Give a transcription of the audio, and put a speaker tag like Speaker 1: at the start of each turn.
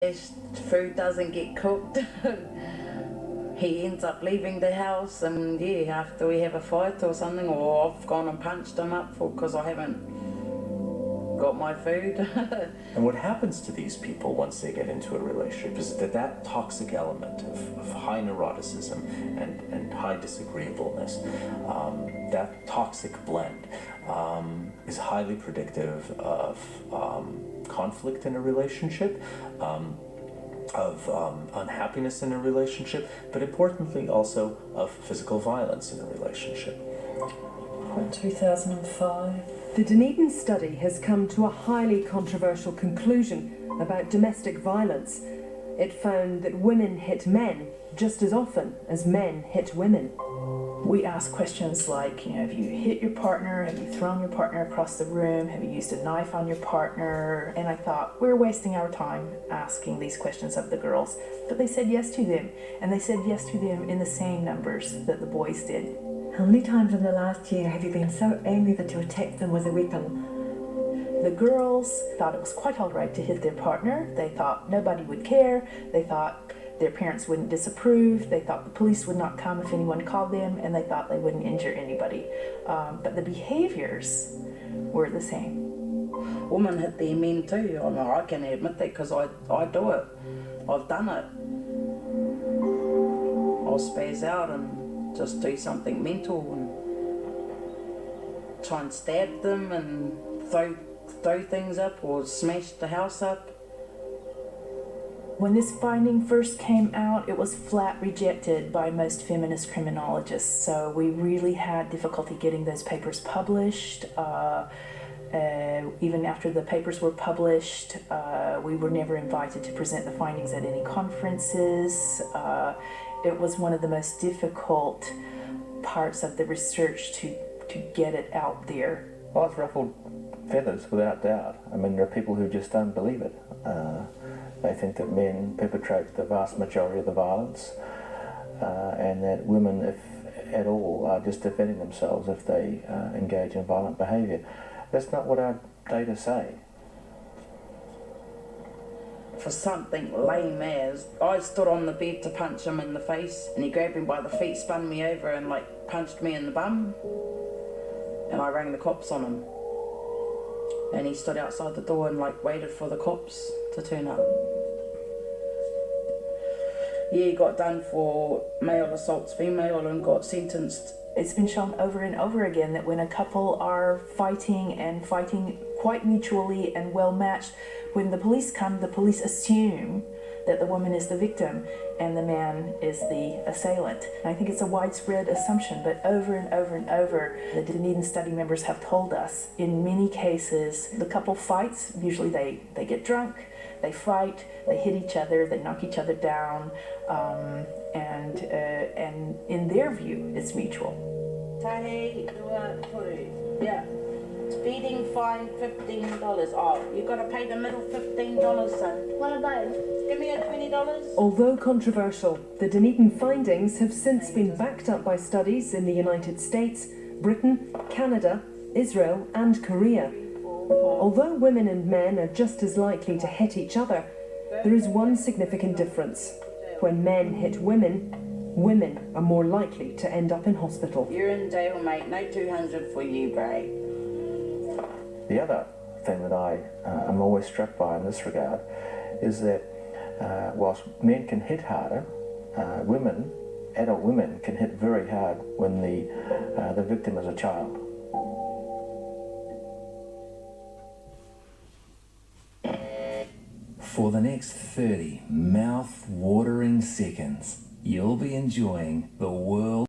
Speaker 1: His food doesn't get cooked. He ends up leaving the house, and yeah, after we have a fight or something, or I've gone and punched him up because I haven't got my food.
Speaker 2: And what happens to these people once they get into a relationship is that toxic element of high neuroticism and high disagreeableness, that toxic blend is highly predictive of conflict in a relationship, of unhappiness in a relationship, but importantly also of physical violence in a relationship.
Speaker 3: In 2005.
Speaker 4: The Dunedin Study has come to a highly controversial conclusion about domestic violence. It found that women hit men just as often as men hit women.
Speaker 3: We ask questions like, have you hit your partner? Have you thrown your partner across the room? Have you used a knife on your partner? And I thought, we're wasting our time asking these questions of the girls. But they said yes to them, and they said yes to them in the same numbers that the boys did.
Speaker 5: How many times in the last year have you been so angry that you attacked them with a weapon?
Speaker 3: The girls thought it was quite all right to hit their partner. They thought nobody would care. They thought their parents wouldn't disapprove. They thought the police would not come if anyone called them, and they thought they wouldn't injure anybody. But the behaviors were the same.
Speaker 1: Women hit their men too. I can admit that because I do it. I've done it. I'll spaz out and just do something mental and try and stab them and throw things up or smash the house up.
Speaker 3: When this finding first came out, it was flat rejected by most feminist criminologists, so we really had difficulty getting those papers published. Even after the papers were published, we were never invited to present the findings at any conferences. It was one of the most difficult parts of the research to get it out there.
Speaker 6: Well, it's ruffled feathers, without doubt. I mean, there are people who just don't believe it. They think that men perpetrate the vast majority of the violence, and that women, if at all, are just defending themselves if they engage in violent behaviour. That's not what our data say.
Speaker 1: For something lame as, I stood on the bed to punch him in the face, and he grabbed me by the feet, spun me over and punched me in the bum, and I rang the cops on him. And he stood outside the door and waited for the cops to turn up. Yeah, he got done for male assaults female and got sentenced.
Speaker 3: It's been shown over and over again that when a couple are fighting quite mutually and well matched, when the police come, the police assume that the woman is the victim and the man is the assailant. And I think it's a widespread assumption, but over and over and over, the Dunedin Study members have told us, in many cases, the couple fights, usually they get drunk, they fight, they hit each other, they knock each other down, and in their view, it's mutual.
Speaker 1: Tahi, yeah. Speeding fine, $15. Oh, you gotta pay the middle $15, son.
Speaker 7: What are those?
Speaker 1: Give me a $20.
Speaker 4: Although controversial, the Dunedin findings have since been backed up by studies in the United States, Britain, Canada, Israel and Korea. Although women and men are just as likely to hit each other, there is one significant difference. When men hit women, women are more likely to end up in hospital.
Speaker 1: You're in jail, mate. No 200 for you, Bray.
Speaker 6: The other thing that I am always struck by in this regard is that whilst men can hit harder, adult women can hit very hard when the victim is a child.
Speaker 8: For the next 30 mouth-watering seconds, you'll be enjoying the world